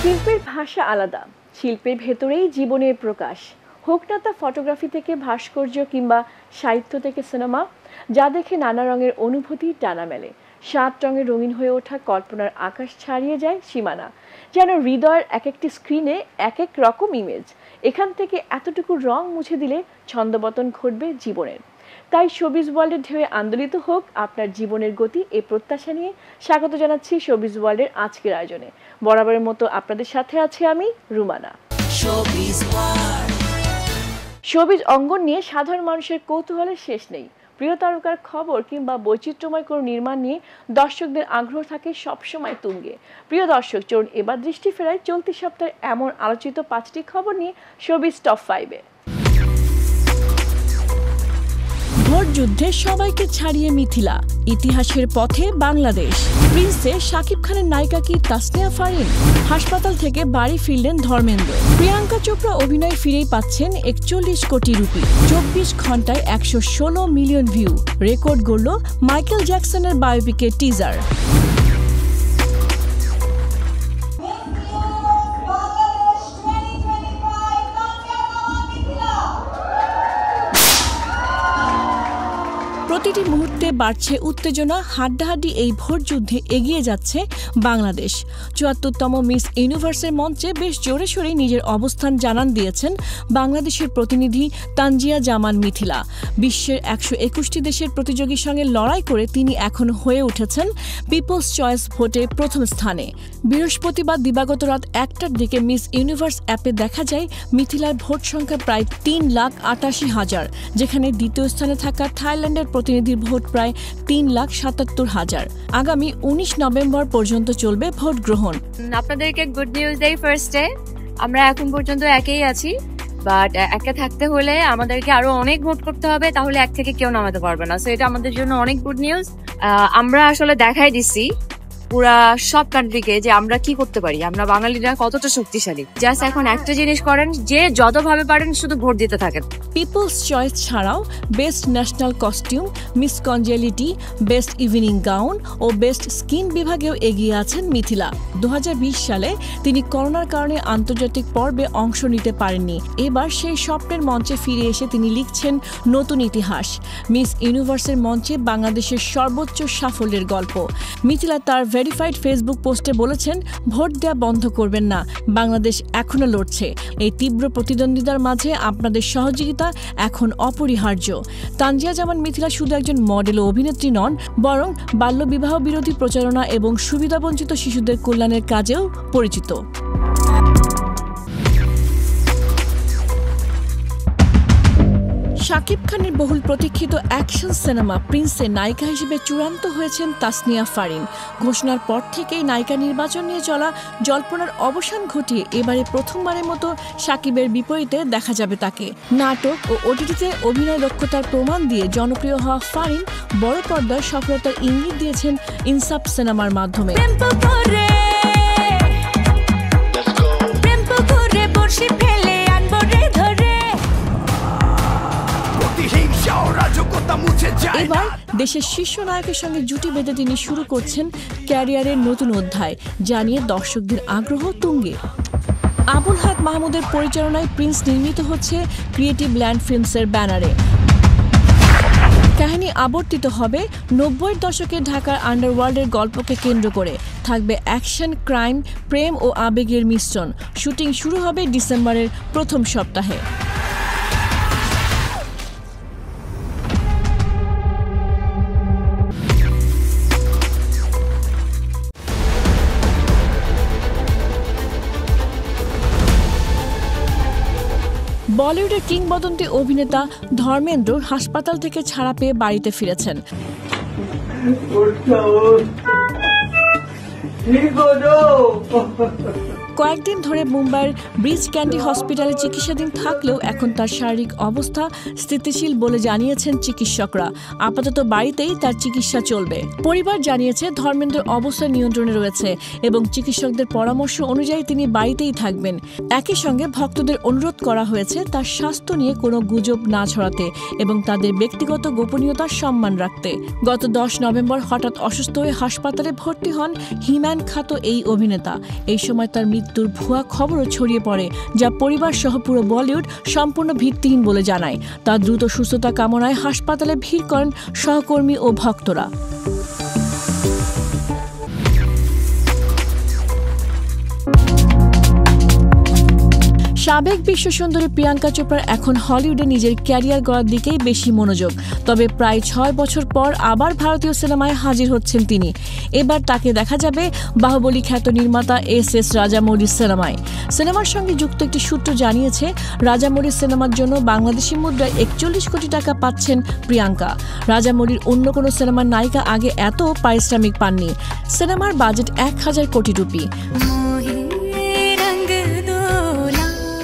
শিল্পের ভাষা আলাদা, শিল্পের ভেতরেই জীবনের প্রকাশ। হোক না তা ফটোগ্রাফি থেকে ভাস্কর্য কিংবা সাহিত্য থেকে সিনেমা, যা দেখে নানা রঙের অনুভূতি টানা মেলে। 7 রঙে রঙিন হয়ে ওঠা কল্পনার আকাশ ছাড়িয়ে যায় সীমানা, যেন হৃদয়ের এক একটি স্ক্রিনে এক এক রকম ইমেজ। এখান থেকে এতটুকু রং মুছে দিলে ছন্দপতন ঘটবে জীবনের। তাই শোবিজ ওয়ার্ল্ডের ঢেউয়ে আন্দোলিত হোক আপনার জীবনের গতি, এই প্রত্যাশা নিয়ে স্বাগত জানাচ্ছি শোবিজ ওয়ার্ল্ডের আজকের আয়োজনে। বরাবরের মতো আপনাদের সাথে আছি আমি রুমানা। শোবিজ অঙ্গন নিয়ে সাধারণ মানুষের কৌতূহলের শেষ নেই। প্রিয় তারকার খবর কিংবা বৈচিত্র্যময় কোনো নির্মাণ নিয়ে দর্শকদের আগ্রহ থাকে সবসময় তুঙ্গে। প্রিয় দর্শক, চলুন এবার দৃষ্টি ফেরায় চলতি সপ্তাহে এমন আলোচিত 5টি খবর নিয়ে শোবিজ টপ 5-এ। ভোট যুদ্ধে সবাইকে ছাড়িয়ে মিথিলা, ইতিহাসের পথে বাংলাদেশ। প্রিন্সে শাকিব খানের নায়িকা কি তাসনিয়া ফারিন? হাসপাতাল থেকে বাড়ি ফিরলেন ধর্মেন্দ্র। প্রিয়াঙ্কা চোপড়া অভিনয় ফিরেই পাচ্ছেন 41 কোটি রুপি। 24 ঘন্টায় 116 মিলিয়ন ভিউ, রেকর্ড গড়ল মাইকেল জ্যাকসনের বায়োপিকের টিজার। প্রতিটি মুহূর্তে বাড়ছে উত্তেজনা, হাড্ডাহাড্ডি এই ভোট যুদ্ধে এগিয়ে যাচ্ছে বাংলাদেশ। ৭৪তম মিস ইউনিভার্সের মঞ্চে বেশ জোরে সোরেই নিজের অবস্থান জানান দিয়েছেন বাংলাদেশের প্রতিনিধি তানজিয়া জামান মিথিলা। বিশ্বের ১২১টি দেশের প্রতিযোগীর সঙ্গে লড়াই করে তিনি এখন হয়ে উঠেছেন পিপলস চয়েস ভোটে প্রথম স্থানে। বৃহস্পতিবার দিবাগত রাত ১টার দিকে মিস ইউনিভার্স অ্যাপে দেখা যায় মিথিলার ভোট সংখ্যা প্রায় ৩,৮৮,০০০, যেখানে দ্বিতীয় স্থানে থাকা থাইল্যান্ডের প্রতিনিধির ভোট প্রায় ৩,৭৭,০০০। আগামী ১৯ নভেম্বর পর্যন্ত চলবে ভোট গ্রহণ। আপনাদেরকে গুড নিউজ দেই ফার্স্টে, আমরা এখন পর্যন্ত একেই আছি, বাট একে থাকতে হলে আমাদেরকে আরো অনেক ভোট করতে হবে, তাহলে এক থেকে কেউ নামাতে পারবে না। সো এটা আমাদের জন্য অনেক গুড নিউজ। আমরা আসলে দেখাই দিচ্ছি পুরা সব কান্ট্রিকে যে আমরা কি করতে পারি, আমরা বাঙালিরা কতটা শক্তিশালী। জাস্ট এখন একটা জিনিস করেন, যে যতভাবে পারেন শুধু ভোট দিতে থাকেন। পিপলস চয়েস ছাড়াও best national costume, Miss congeniality, best evening gown ও বেস্ট স্কিন বিভাগেও এগিয়ে আছেন মিথিলা। ২০২০ সালে তিনি করোনার কারণে আন্তর্জাতিক পর্বে অংশ নিতে পারেননি। এবার সেই স্বপ্নের মঞ্চে ফিরে এসে তিনি লিখছেন নতুন ইতিহাস। মিস ইউনিভার্সের মঞ্চে বাংলাদেশের সর্বোচ্চ সাফল্যের গল্প। মিথিলা তার ভেরিফাইড ফেসবুক পোস্টে বলেছেন, ভোট দেওয়া বন্ধ করবেন না, বাংলাদেশ এখনো লড়ছে। এই তীব্র প্রতিদ্বন্দ্বিতার মাঝে আপনাদের সহযোগিতা এখন অপরিহার্য। তানজিয়া জামান মিথিলা শুধু একজন মডেল ও অভিনেত্রী নন, বরং বাল্যবিবাহ বিরোধী প্রচারণা এবং সুবিধাবঞ্চিত শিশুদের কল্যাণের কাজেও পরিচিত। শাকিব খানের বহুল প্রতীক্ষিত অ্যাকশন সিনেমা প্রিন্সে নায়িকা হিসেবে চূড়ান্ত হয়েছেন তাসনিয়া ফারিন। ঘোষণার পর থেকেই নায়িকা নির্বাচন নিয়ে চলা জল্পনার অবসান ঘটিয়ে এবারে প্রথমবারের মতো শাকিবের বিপরীতে দেখা যাবে তাকে। নাটক ও ওটিটিতে অভিনয় দক্ষতার প্রমাণ দিয়ে জনপ্রিয় হওয়া ফারিন বড় পর্দায় সফলতার ইঙ্গিত দিয়েছেন ইনসাফ সিনেমার মাধ্যমে। এবার দেশের শীর্ষ নায়কের সঙ্গে জুটি বেঁধে তিনি শুরু করছেন ক্যারিয়ারের নতুন অধ্যায়, জানিয়ে দর্শকদের আগ্রহ তুঙ্গে। আবুল হায়াত মাহমুদের পরিচালনায় প্রিন্স নির্মিত হচ্ছে ক্রিয়েটিভ ল্যান্ড ফিল্মসের ব্যানারে। কাহিনী আবর্তিত হবে ৯০-এর দশকে ঢাকার আন্ডারওয়ার্ল্ডের গল্পকে কেন্দ্র করে। থাকবে অ্যাকশন, ক্রাইম, প্রেম ও আবেগের মিশ্রণ। শুটিং শুরু হবে ডিসেম্বরের প্রথম সপ্তাহে। বলিউডের কিংবদন্তি অভিনেতা ধর্মেন্দ্র হাসপাতাল থেকে ছাড়া পেয়ে বাড়িতে ফিরেছেন। কয়েকদিন ধরে মুম্বাইয়ের ব্রিজ ক্যান্ডি হসপিটালে চিকিৎসাধীন থাকলেও এখন তার শারীরিক অবস্থা স্থিতিশীল বলে জানিয়েছেন চিকিৎসকরা। আপাতত বাড়িতেই তার চিকিৎসা চলবে। পরিবার জানিয়েছে ধর্মেন্দ্রের অবস্থা নিয়ন্ত্রণে রয়েছে এবং চিকিৎসকদের পরামর্শ অনুযায়ী তিনি বাড়িতেই থাকবেন। একই সঙ্গে ভক্তদের অনুরোধ করা হয়েছে তার স্বাস্থ্য নিয়ে কোনো গুজব না ছড়াতে এবং তাদের ব্যক্তিগত গোপনীয়তার সম্মান রাখতে। গত 10 নভেম্বর হঠাৎ অসুস্থ হয়ে হাসপাতালে ভর্তি হন হিম্যান খ্যাত এই অভিনেতা। এই সময় তার মৃত্যুর ভুয়া খবরও ছড়িয়ে পড়ে, যা পরিবার সহ পুরো বলিউড সম্পূর্ণ ভিত্তিহীন বলে জানায়। তার দ্রুত সুস্থতা কামনায় হাসপাতালে ভিড় করেন সহকর্মী ও ভক্তরা। সাবেক বিশ্বসুন্দরী প্রিয়াঙ্কা চোপড়ার এখন হলিউডে নিজের ক্যারিয়ার গড়ার দিকেই বেশি মনোযোগ। তবে প্রায় 6 বছর পর আবার ভারতীয় সিনেমায় হাজির হচ্ছেন তিনি। এবার তাকে দেখা যাবে বাহুবলী খ্যাত নির্মাতা এস রাজামৌলির সিনেমায়। সিনেমার সঙ্গে যুক্ত একটি সূত্র জানিয়েছে, রাজামৌলির সিনেমার জন্য বাংলাদেশি মুদ্রায় 41 কোটি টাকা পাচ্ছেন প্রিয়াঙ্কা। রাজামৌলির অন্য কোনো সিনেমার নায়িকা আগে এত পারিশ্রমিক পাননি। সিনেমার বাজেট 1000 কোটি রুপি।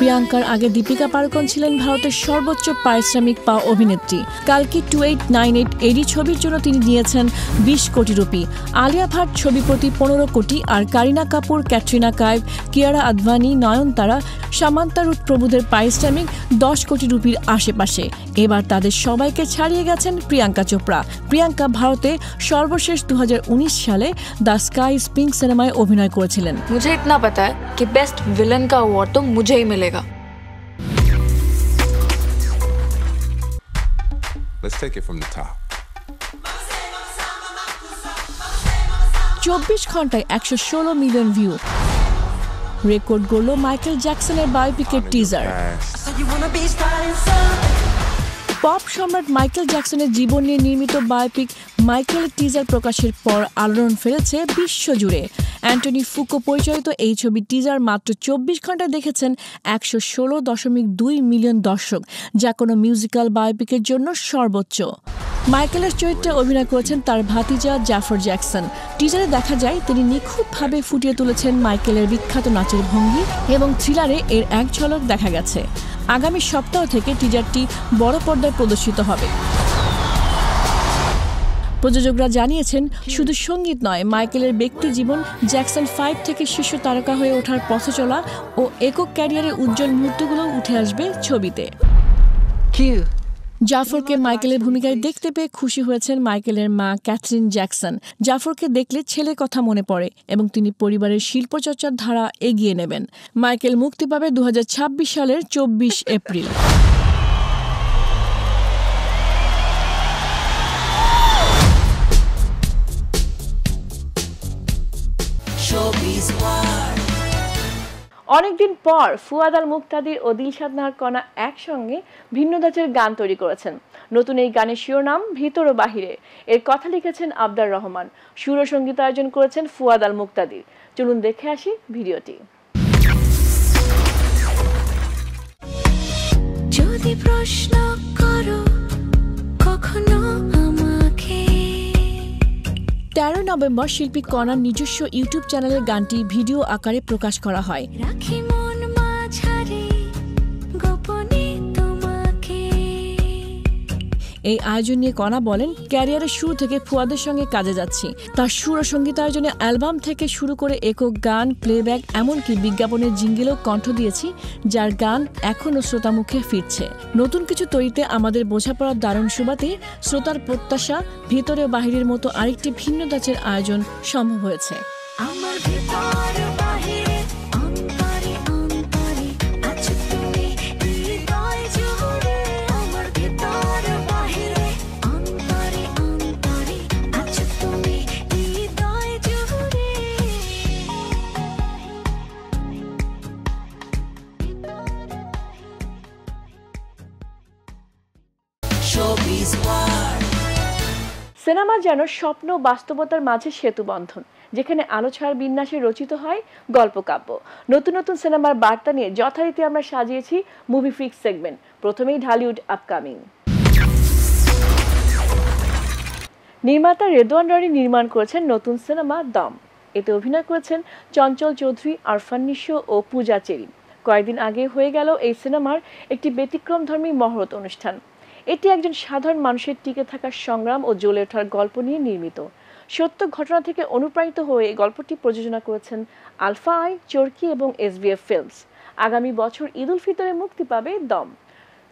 প্রিয়াঙ্কার আগে দীপিকা পাড়ুকোন ছিলেন ভারতের সর্বোচ্চ পারিশ্রমিক পাওয়া অভিনেত্রী। কালকি 2898 এডি ছবির জন্য তিনি নিয়েছেন 20 কোটি রুপি। আলিয়া ভাট ছবি প্রতি 15 কোটি, আর কারিনা কাপুর, ক্যাটরিনা কাইফ, কিয়ারা আদভানি, নয়নতারা, সামান্তা রুথ প্রভুদের পারিশ্রমিক 10 কোটি রুপির আশেপাশে। এবার তাদের সবাইকে ছাড়িয়ে গেছেন প্রিয়াঙ্কা চোপড়া। প্রিয়াঙ্কা ভারতে সর্বশেষ 2019 সালে দ্য স্কাই ইজ পিঙ্ক সিনেমায় অভিনয় করেছিলেন। मुझे इतना पता है कि बेस्ट विलन का अवार्ड तो मुझे ही मिलेगा। Let's take it from the top. 24 ঘন্টায় 116 মিলিয়ন ভিউ রেকর্ড গড়ল মাইকেল জ্যাকসনের বায়োপিকের টিজার। পপ সম্রাট মাইকেল জ্যাকসনের জীবন নিয়ে নির্মিত বায়োপিক মাইকেলের টিজার প্রকাশের পর আলোড়ন ফেলেছে বিশ্বজুড়ে। অ্যান্টনি ফুকো পরিচালিত এই ছবির টিজার মাত্র 24 ঘন্টায় দেখেছেন 116.2 মিলিয়ন দর্শক, যা কোনো মিউজিক্যাল বায়োপিকের জন্য সর্বোচ্চ। মাইকেলের চরিত্রে অভিনয় করেছেন তার ভাতিজা জাফর জ্যাকসন। টিজারে দেখা যায় তিনি নিখুঁতভাবে ফুটিয়ে তুলেছেন মাইকেলের বিখ্যাত নাচের ভঙ্গি এবং থ্রিলারে এর এক ঝলক দেখা গেছে। আগামী সপ্তাহ থেকে টিজারটি বড় পর্দায় প্রদর্শিত হবে। প্রযোজকরা জানিয়েছেন, শুধু সঙ্গীত নয়, মাইকেলের ব্যক্তি জীবন, জ্যাকসন 5 থেকে শীর্ষ তারকা হয়ে ওঠার পথে চলা ও একক ক্যারিয়ারের উজ্জ্বল মুহূর্তগুলো উঠে আসবে ছবিতে। জাফরকে মাইকেলের ভূমিকায় দেখতে পেয়ে খুশি হয়েছেন মাইকেলের মা ক্যাথরিন জ্যাকসন। জাফরকে দেখলে ছেলের কথা মনে পড়ে এবং তিনি পরিবারের শিল্পচর্চার ধারা এগিয়ে নেবেন। মাইকেল মুক্তি পাবে 2026 সালের 24 এপ্রিল। অনেকদিন পর ফুয়াদ আল মুক্তাদির ও দিলশাদ নাহার কণা একসঙ্গে ভিন্ন ধাঁচের গান তৈরি করেছেন। নতুন এই গানের শিরোনাম ভিতর ও বাহিরে। এর কথা লিখেছেন আবদার রহমান, সুর ও সঙ্গীতায়োজন করেছেন ফুয়াদ আল মুক্তাদির। চলুন দেখে আসি ভিডিওটি। যদি প্রশ্ন করো কখনো আমাকে। 13 নভেম্বর শিল্পী কণার নিজস্ব ইউটিউব চ্যানেলের গানটি ভিডিও আকারে প্রকাশ করা হয়। এই আয়োজন নিয়ে কণা বলেন, ক্যারিয়ারের শুরু থেকে ফুয়াদের সঙ্গে কাজে যাচ্ছি। তার সুর ও সঙ্গীতায়োজনে অ্যালবাম থেকে শুরু করে একক গান, প্লেব্যাক, এমনকি বিজ্ঞাপনের জিঙ্গেলও কণ্ঠ দিয়েছি, যার গান এখনও শ্রোতা মুখে ফিরছে। নতুন কিছু তৈরিতে আমাদের বোঝাপড়ার দারুণ সুবাদে শ্রোতার প্রত্যাশা ভিতরে ও বাহিরের মতো আরেকটি ভিন্ন ধাঁচের আয়োজন সম্ভব হয়েছে। সিনেমা যেন স্বপ্ন বাস্তবতার মাঝে সেতু বন্ধন, যেখানে আলো ছায়ার বিন্যাসে রচিত হয় গল্পকাব্য। নতুন নতুন সিনেমার বার্তা নিয়ে যথারীতি আমরা সাজিয়েছি মুভি ফ্রিক্স সেগমেন্ট। প্রথমেই ঢালিউড আপকামিং। নির্মাতা রেদওয়ান রানী নির্মাণ করেছেন নতুন সিনেমা দম। এতে অভিনয় করেছেন চঞ্চল চৌধুরী, আরফান নিশো ও পূজা চেরি। কয়েকদিন আগে হয়ে গেল এই সিনেমার একটি ব্যতিক্রমধর্মী মহরত অনুষ্ঠান। এটি একজন সাধারণ মানুষের টিকে থাকার সংগ্রাম ও জ্বলে ওঠার গল্প নিয়ে নির্মিত। সত্য ঘটনা থেকে অনুপ্রাণিত হয়ে এই গল্পটি প্রযোজনা করেছেন আলফা আই, চরকি এবং এসবিএফ ফিল্মস। আগামী বছর ঈদ উল ফিতরে মুক্তি পাবে দম।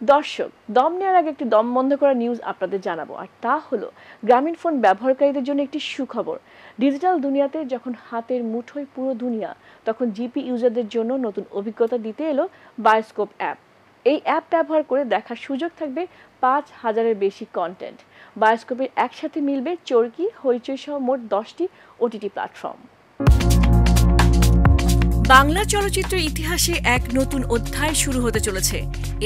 দর্শক, দম নেওয়ার আগে একটি দম বন্ধ করা নিউজ আপনাদের জানাবো, আর তা হলো গ্রামীণ ফোন ব্যবহারকারীদের জন্য একটি সুখবর। ডিজিটাল দুনিয়াতে যখন হাতের মুঠোয় পুরো দুনিয়া, তখন জিপি ইউজারদের জন্য নতুন অভিজ্ঞতা দিতে এলো বায়োস্কোপ অ্যাপ। এই অ্যাপ ব্যবহার করে দেখার সুযোগ থাকবে 5000-এর বেশি কন্টেন্ট। বায়োস্কোপের একসাথে মিলবে চরকি, হইচই সহ মোট 10টি ওটিটি প্ল্যাটফর্ম। বাংলা চলচ্চিত্রের ইতিহাসে এক নতুন অধ্যায় শুরু হতে চলেছে।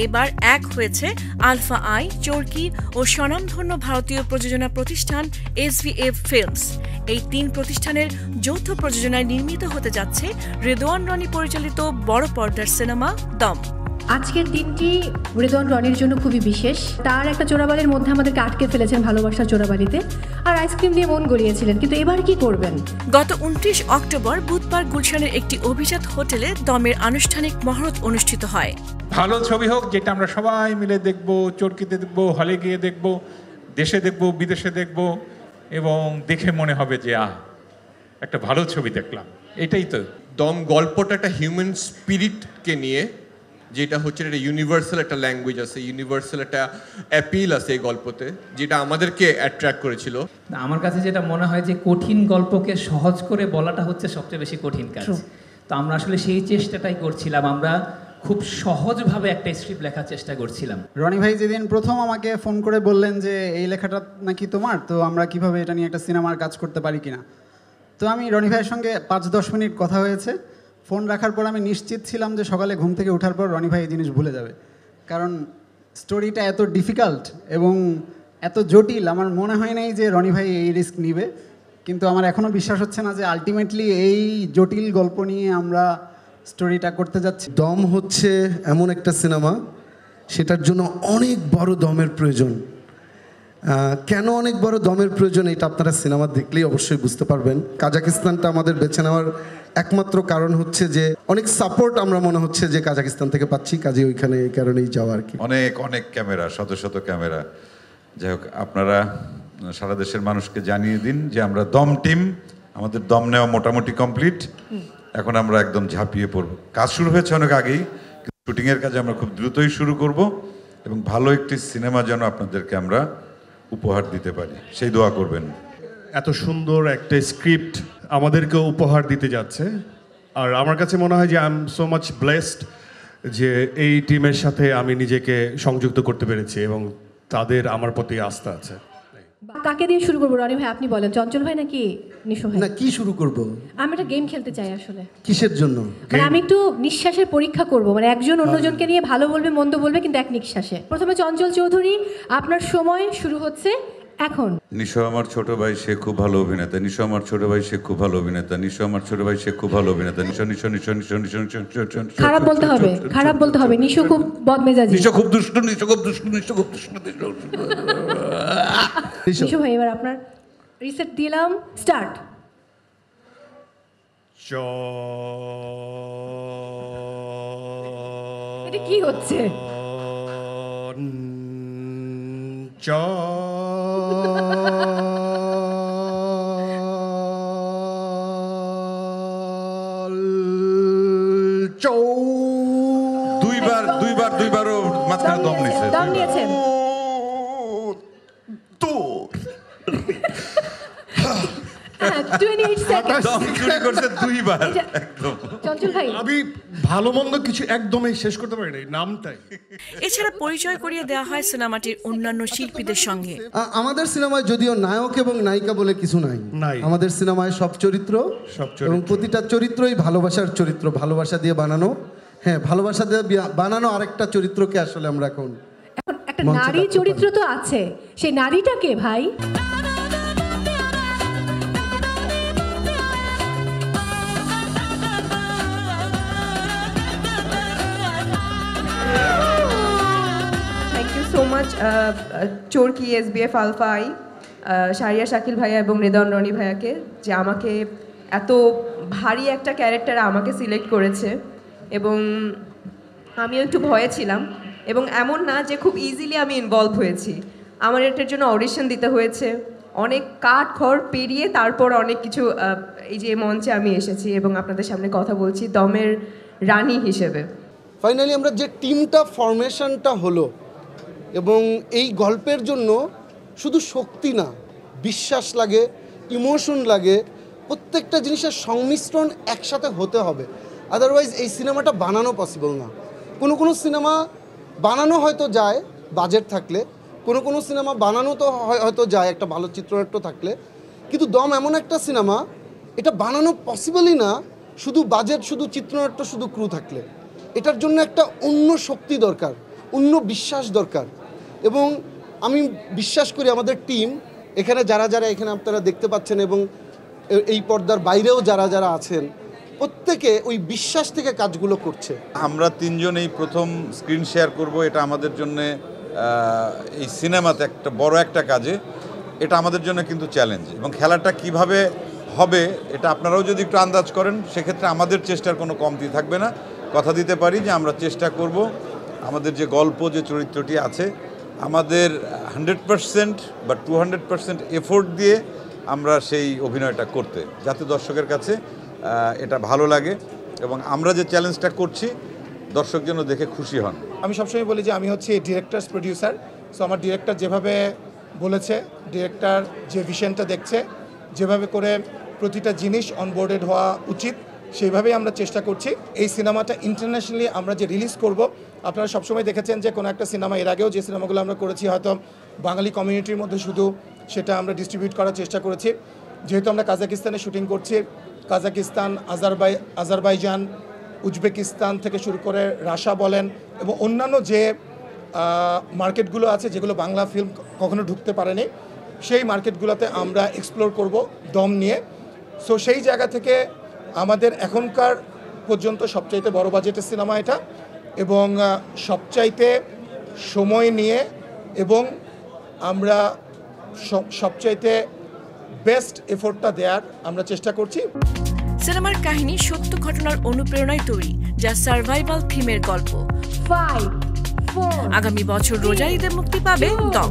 এবার এক হয়েছে আলফা আই, চরকি ও স্বনামধন্য ভারতীয় প্রযোজনা প্রতিষ্ঠান এসভিএফ ফিল্মস। এই 3 প্রতিষ্ঠানের যৌথ প্রযোজনায় নির্মিত হতে যাচ্ছে রেদওয়ান রনি পরিচালিত বড় পর্দার সিনেমা দম। আজকের দিনটি রেদওয়ান রনির জন্য খুবই বিশেষ। তার একটা চোরাবালির মধ্যে আমাদেরকে আটকে ফেলেছেন, ভালোবাসার চোরাবালিতে, আর আইসক্রিম দিয়ে মন গড়িয়েছিলেন। কিন্তু এবার কি করবেন? গত 29 অক্টোবর বুধবার গুলশানের একটি অভিজাত হোটেলে দমের আনুষ্ঠানিক মহরত অনুষ্ঠিত হয়। ভালো ছবি হোক, যেটা আমরা সবাই মিলে দেখব, চরকিতে দেখব, হলে গিয়ে দেখব, দেশে দেখব, বিদেশে দেখব, এবং দেখে মনে হবে যে একটা ভালো ছবি দেখলাম। এটাই তো দম। গল্পটা একটা হিউম্যান স্পিরিটকে নিয়ে, যেটা হচ্ছে একটা ইউনিভার্সাল একটা ল্যাঙ্গুয়েজ আছে, ইউনিভার্সাল একটা অ্যাপিল আছে এই গল্পতে, যেটা আমাদেরকে অ্যাট্রাক্ট করেছিল। আমার কাছে যেটা মনে হয় যে কঠিন গল্পকে সহজ করে বলাটা হচ্ছে সবচেয়ে বেশি কঠিন কাজ। তো আমরা আসলে সেই চেষ্টাটাই করছিলাম। আমরা খুব সহজভাবে একটা স্ক্রিপ্ট লেখার চেষ্টা করছিলাম। রনি ভাই যেদিন প্রথম আমাকে ফোন করে বললেন যে এই লেখাটা নাকি তোমার, তো আমরা কিভাবে এটা নিয়ে একটা সিনেমার কাজ করতে পারি কিনা, তো আমি রনি ভাইয়ের সঙ্গে 5-10 মিনিট কথা হয়েছে। ফোন রাখার পর আমি নিশ্চিত ছিলাম যে সকালে ঘুম থেকে ওঠার পর রনি ভাই এই জিনিস ভুলে যাবে, কারণ স্টোরিটা এত ডিফিকাল্ট এবং এত জটিল। আমার মনে হয় নাই যে রনি ভাই এই রিস্ক নিবে, কিন্তু আমার এখনও বিশ্বাস হচ্ছে না যে আলটিমেটলি এই জটিল গল্প নিয়ে আমরা স্টোরিটা করতে যাচ্ছি। দম হচ্ছে এমন একটা সিনেমা, সেটার জন্য অনেক বড় দমের প্রয়োজন। কেন অনেক বড় দমের প্রয়োজন এটা আপনারা সিনেমা দেখলেই অবশ্যই বুঝতে পারবেন। কাজাকিস্তানটা আমাদের বেছে নেওয়ার একমাত্র কারণ হচ্ছে যে অনেক সাপোর্ট আমরা মনে হচ্ছে যে কাজাকিস্তান থেকে পাচ্ছি, কাজে ওইখানে এই কারণেই যাওয়া আর কি। অনেক অনেক ক্যামেরা, শত শত ক্যামেরা। যাই হোক, আপনারা সারা দেশের মানুষকে জানিয়ে দিন যে আমরা দম টিম, আমাদের দম নেওয়া মোটামুটি কমপ্লিট। এখন আমরা একদম ঝাঁপিয়ে পড়ব। কাজ শুরু হয়েছে অনেক আগেই, কিন্তু শুটিংয়ের কাজে আমরা খুব দ্রুতই শুরু করব এবং ভালো একটি সিনেমা যেন আপনাদেরকে আমরা উপহার দিতে পারি, সেই দোয়া করবেন। এত সুন্দর একটা স্ক্রিপ্ট আমাদেরকে উপহার দিতে যাচ্ছে, আর আমার কাছে মনে হয় যে I am so much blessed যে এই টিমের সাথে আমি নিজেকে সংযুক্ত করতে পেরেছি এবং তাদের আমার প্রতি আস্থা আছে। কাকে দিয়ে শুরু করবো রনি ভাই, আপনি বলেন। চঞ্চল ভাই নাকি নিশো ভাই? না, কি শুরু করব? আমি একটা গেম খেলতে চাই আসলে। কিসের জন্য? মানে আমি একটু নিঃশ্বাসের পরীক্ষা করব, মানে একজন অন্যজনকে নিয়ে ভালো বলবে মন্দ বলবে কিন্তু এক নিঃশ্বাসে। প্রথমে চঞ্চল চৌধুরী, আপনার সময় শুরু হচ্ছে এখন। নিশো আমার ছোট ভাই, সে খুব ভালো অভিনেতা। নিশো আমার ছোট ভাই, সে খুব ভালো অভিনেতা। নিশো আমার ছোট ভাই, সে খুব ভালো অভিনেতা। নিশো নিশো নিশো নিশো নিশো নিশো। খারাপ বলতে হবে, খারাপ বলতে হবে। নিশো খুব বদমেজাজি। নিশো খুব দুষ্ট, নিশো খুব দুষ্ট, নিশো খুব দুষ্ট। নিশো ভাই, এবার আপনার রিসেট দিলাম, স্টার্ট। এটা কি হচ্ছে? দুইবারও মাঝখানে দম নিয়েছে। দম নিয়েছেন। আমি ভালো মন্দ কিছু একদমই শেষ করতে পারি না, নামটাই। এছাড়া পরিচয় করিয়ে দেওয়া হয় সিনেমাটির অন্যান্য শিল্পীদের সঙ্গে। আমাদের সিনেমায় যদিও নায়ক এবং নায়িকা বলে কিছু নাই। আমাদের সিনেমায় সব চরিত্র এবং প্রতিটা চরিত্রই ভালোবাসার চরিত্র, ভালোবাসা দিয়ে বানানো। হ্যাঁ, ভালোবাসা দিয়ে বানানো আরেকটা চরিত্রকে আসলে আমরা এখন একটা নারী চরিত্র তো আছে, সেই নারীটা কে ভাই? So much Chorki, SBF, Alpha I, Shariya Shakil ভাইয়া এবং রেদওয়ান রনি ভাইয়াকে যে আমাকে এত ভারী একটা ক্যারেক্টার আমাকে সিলেক্ট করেছে এবং আমিও একটু ভয়ে ছিলাম এবং এমন না যে খুব ইজিলি আমি ইনভলভ হয়েছি। আমার এটার জন্য অডিশন দিতে হয়েছে, অনেক কাঠ খড় পেরিয়ে তারপর অনেক কিছু এই যে মঞ্চে আমি এসেছি এবং আপনাদের সামনে কথা বলছি দমের রানী হিসেবে। ফাইনালি আমরা যে টিমটা ফরমেশনটা হলো এবং এই গল্পের জন্য শুধু শক্তি না, বিশ্বাস লাগে, ইমোশন লাগে, প্রত্যেকটা জিনিসের সংমিশ্রণ একসাথে হতে হবে, আদারওয়াইজ এই সিনেমাটা বানানো পসিবল না। কোনো সিনেমা বানানো হয়তো যায় বাজেট থাকলে, কোনো সিনেমা বানানো তো হয়তো যায় একটা ভালো চিত্রনাট্য থাকলে, কিন্তু দম এমন একটা সিনেমা এটা বানানো পসিবলই না শুধু বাজেট, শুধু চিত্রনাট্য, শুধু ক্রু থাকলে। এটার জন্য একটা অন্য শক্তি দরকার, অন্য বিশ্বাস দরকার। এবং আমি বিশ্বাস করি আমাদের টিম এখানে যারা এখানে আপনারা দেখতে পাচ্ছেন এবং এই পর্দার বাইরেও যারা আছেন, প্রত্যেকে ওই বিশ্বাস থেকে কাজগুলো করছে। আমরা তিনজন এই প্রথম স্ক্রিন শেয়ার করব, এটা আমাদের জন্য এই সিনেমাতে একটা বড় একটা কাজে, এটা আমাদের জন্য কিন্তু চ্যালেঞ্জ। এবং খেলাটা কিভাবে হবে এটা আপনারাও যদি একটু আন্দাজ করেন, সেক্ষেত্রে আমাদের চেষ্টার কোনো কমতি থাকবে না। কথা দিতে পারি যে আমরা চেষ্টা করব আমাদের যে গল্প, যে চরিত্রটি আছে, আমাদের 100% বা 200% এফোর্ট দিয়ে আমরা সেই অভিনয়টা করতে, যাতে দর্শকের কাছে এটা ভালো লাগে এবং আমরা যে চ্যালেঞ্জটা করছি দর্শক যেন দেখে খুশি হন। আমি সবসময় বলি যে আমি হচ্ছে ডিরেক্টরস প্রডিউসার। সো আমার ডিরেক্টর যেভাবে বলেছে, ডিরেক্টর যে ভিশনটা দেখছে, যেভাবে করে প্রতিটা জিনিস অনবোর্ডেড হওয়া উচিত, সেইভাবেই আমরা চেষ্টা করছি। এই সিনেমাটা ইন্টারন্যাশনালি আমরা যে রিলিজ করব, আপনারা সবসময় দেখেছেন যে কোনো একটা সিনেমা, এর আগেও যে সিনেমাগুলো আমরা করেছি হয়তো বাঙালি কমিউনিটির মধ্যে শুধু, সেটা আমরা ডিস্ট্রিবিউট করার চেষ্টা করেছি। যেহেতু আমরা কাজাকিস্তানে শুটিং করছি, কাজাকিস্তান, আজারবাইজান, উজবেকিস্তান থেকে শুরু করে রাশিয়া বলেন এবং অন্যান্য যে মার্কেটগুলো আছে যেগুলো বাংলা ফিল্ম কখনো ঢুকতে পারেনি, সেই মার্কেটগুলোতে আমরা এক্সপ্লোর করব দম নিয়ে। সো সেই জায়গা থেকে আমাদের এখনকার পর্যন্ত সবচাইতে বড় বাজেটের সিনেমা এটা এবং সবচাইতে সময় নিয়ে এবং আমরা সবচাইতে বেস্ট এফোর্টটা দেওয়ার আমরা চেষ্টা করছি। সিনেমার কাহিনী সত্য ঘটনার অনুপ্রেরণায় তৈরি, যা সার্ভাইভাল থিমের গল্প। আগামী বছর রোজার ঈদে মুক্তি পাবে দম।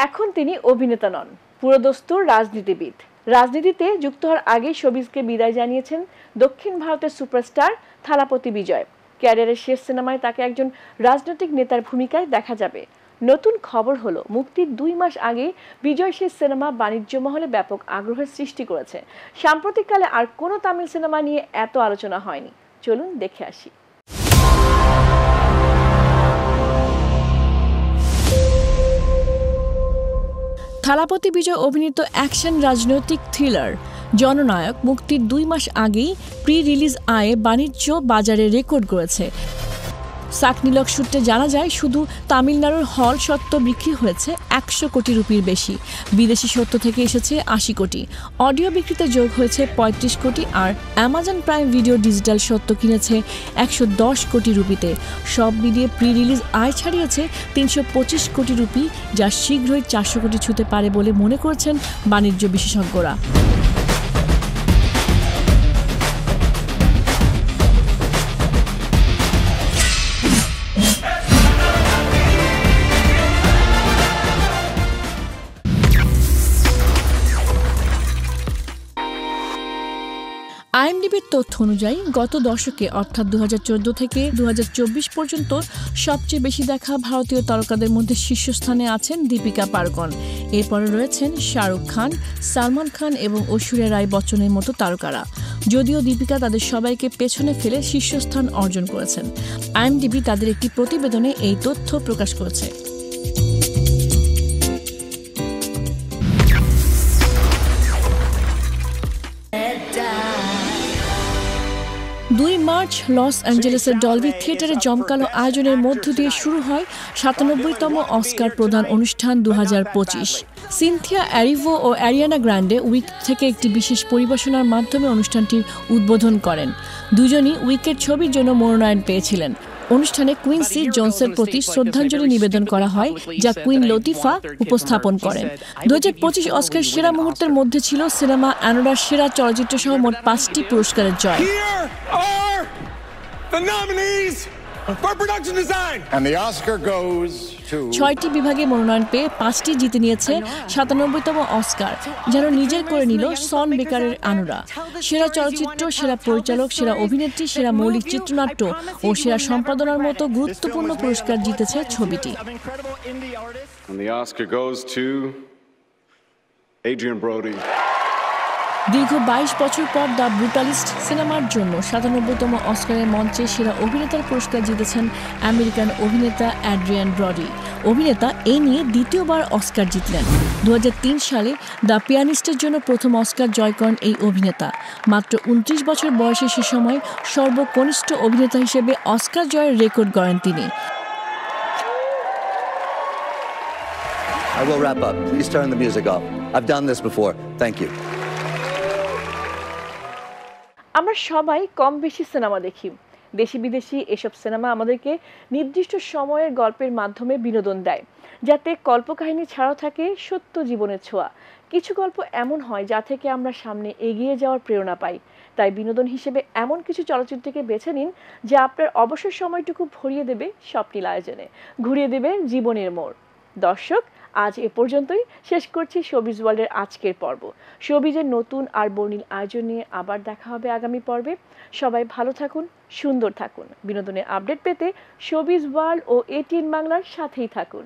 এখন তিনি অভিনেতা নন, পুরোদস্তুর রাজনীতিবিদ। রাজনীতিতে যুক্ত হওয়ার আগেই শোবিজকে বিদায় জানিয়েছেন দক্ষিণ ভারতের সুপারস্টার থালাপতি বিজয়। ক্যারিয়ারের শেষ সিনেমায় তাকে একজন রাজনৈতিক নেতার ভূমিকায় দেখা যাবে। নতুন খবর হলো, মুক্তির 2 মাস আগে বিজয় শেষ সিনেমা বাণিজ্য মহলে ব্যাপক আগ্রহের সৃষ্টি করেছে। সাম্প্রতিককালে আর কোনো তামিল সিনেমা নিয়ে এত আলোচনা হয়নি। চলুন দেখে আসি। থালাপতি বিজয় অভিনীত অ্যাকশন রাজনৈতিক থ্রিলার জননায়ক মুক্তির 2 মাস আগেই প্রি রিলিজ আয়ে বাণিজ্য বাজারে রেকর্ড করেছে। সাকনিলক সূত্রে জানা যায়, শুধু তামিলনাড়ুর হল সত্ত্ব বিক্রি হয়েছে 100 কোটি রুপির বেশি, বিদেশি সত্ত্ব থেকে এসেছে 80 কোটি, অডিও বিক্রিতে যোগ হয়েছে 35 কোটি, আর অ্যামাজন প্রাইম ভিডিও ডিজিটাল সত্ত্ব কিনেছে 110 কোটি রুপিতে। সব মিলিয়ে প্রি রিলিজ আয় ছাড়িয়েছে 325 কোটি রুপি, যা শীঘ্রই 400 কোটি ছুঁতে পারে বলে মনে করছেন বাণিজ্য বিশেষজ্ঞরা। আইএমডিবির তথ্য অনুযায়ী গত দশকে অর্থাৎ 2014 থেকে 2024 পর্যন্ত সবচেয়ে বেশি দেখা ভারতীয় তারকাদের মধ্যে শীর্ষস্থানে আছেন দীপিকা পাড়ুকোন। এরপরে রয়েছেন শাহরুখ খান, সালমান খান এবং ঐশ্বরিয়া রায় বচ্চনের মতো তারকারা। যদিও দীপিকা তাদের সবাইকে পেছনে ফেলে শীর্ষস্থান অর্জন করেছেন। আইএমডিবি তাদের একটি প্রতিবেদনে এই তথ্য প্রকাশ করেছে। 2 মার্চ লস অ্যাঞ্জেলেসের ডলবি থিয়েটারে জমকালো আয়োজনের মধ্য দিয়ে শুরু হয় 97তম অস্কার প্রদান অনুষ্ঠান 2025। সিনথিয়া অ্যারিভো ও অ্যারিয়ানা গ্র্যান্ডে উইক থেকে একটি বিশেষ পরিবেশনার মাধ্যমে অনুষ্ঠানটির উদ্বোধন করেন। দুজনই উইকের ছবির জন্য মনোনয়ন পেয়েছিলেন। অনুষ্ঠানে কুইন্সি জোনসের প্রতি শ্রদ্ধাঞ্জলি নিবেদন করা হয়, যা কুইন লতিফা উপস্থাপন করেন। 2025 অস্কার সেরা মুহূর্তের মধ্যে ছিল সিনেমা অ্যানোরার সেরা চলচ্চিত্র সহ মোট 5টি পুরস্কারের জয়। ছয়টি বিভাগে মনোনয়ন পেয়ে 5টি জিতে নিয়েছে 97তম অস্কার, যেন নিজের করে নিল সন বেকারের অ্যানোরা। সেরা চলচ্চিত্র, সেরা পরিচালক, সেরা অভিনেত্রী, সেরা মৌলিক চিত্রনাট্য ও সেরা সম্পাদনার মতো গুরুত্বপূর্ণ পুরস্কার জিতেছে ছবিটি। দীর্ঘ 22 বছর পর দ্য ব্রুটালিস্ট সিনেমার জন্য 97তম অস্কারের মঞ্চে সেরা অভিনেতার পুরস্কার জিতেছেন আমেরিকান অভিনেতা অ্যাড্রিয়ান ব্রডি। অভিনেতা এই নিয়ে দ্বিতীয়বার অস্কার জিতলেন। 2003 সালে দ্য পিয়ানিস্টের জন্য প্রথম অস্কার জয় করেন এই অভিনেতা। মাত্র 29 বছর বয়সে সে সময় সর্বকনিষ্ঠ অভিনেতা হিসেবে অস্কার জয়ের রেকর্ড গড়েন তিনি। I will wrap up. Please turn the music off. I've done this before. Thank you. আমরা সবাই কম বেশি সিনেমা দেখি। দেশি বিদেশি এসব সিনেমা আমাদেরকে নির্দিষ্ট সময়ের গল্পের মাধ্যমে বিনোদন দেয়, যাতে কল্পকাহিনী ছাড়াও থাকে সত্য জীবনের ছোঁয়া। কিছু গল্প এমন হয় যা থেকে আমরা সামনে এগিয়ে যাওয়ার প্রেরণা পাই। তাই বিনোদন হিসেবে এমন কিছু চলচ্চিত্রকে বেছে নিন যা আপনার অবসর সময়টুকু ভরিয়ে দেবে স্বপ্নিল আয়োজনে, ঘুরিয়ে দেবে জীবনের মোড়। দর্শক, আজ এ পর্যন্তই। শেষ করছি শোবিজ ওয়ার্ল্ডের আজকের পর্ব। শোবিজের নতুন আর বর্ণিল আয়োজন নিয়ে আবার দেখা হবে আগামী পর্বে। সবাই ভালো থাকুন, সুন্দর থাকুন। বিনোদনের আপডেট পেতে শোবিজ ওয়ার্ল্ড ও ATN বাংলার সাথেই থাকুন।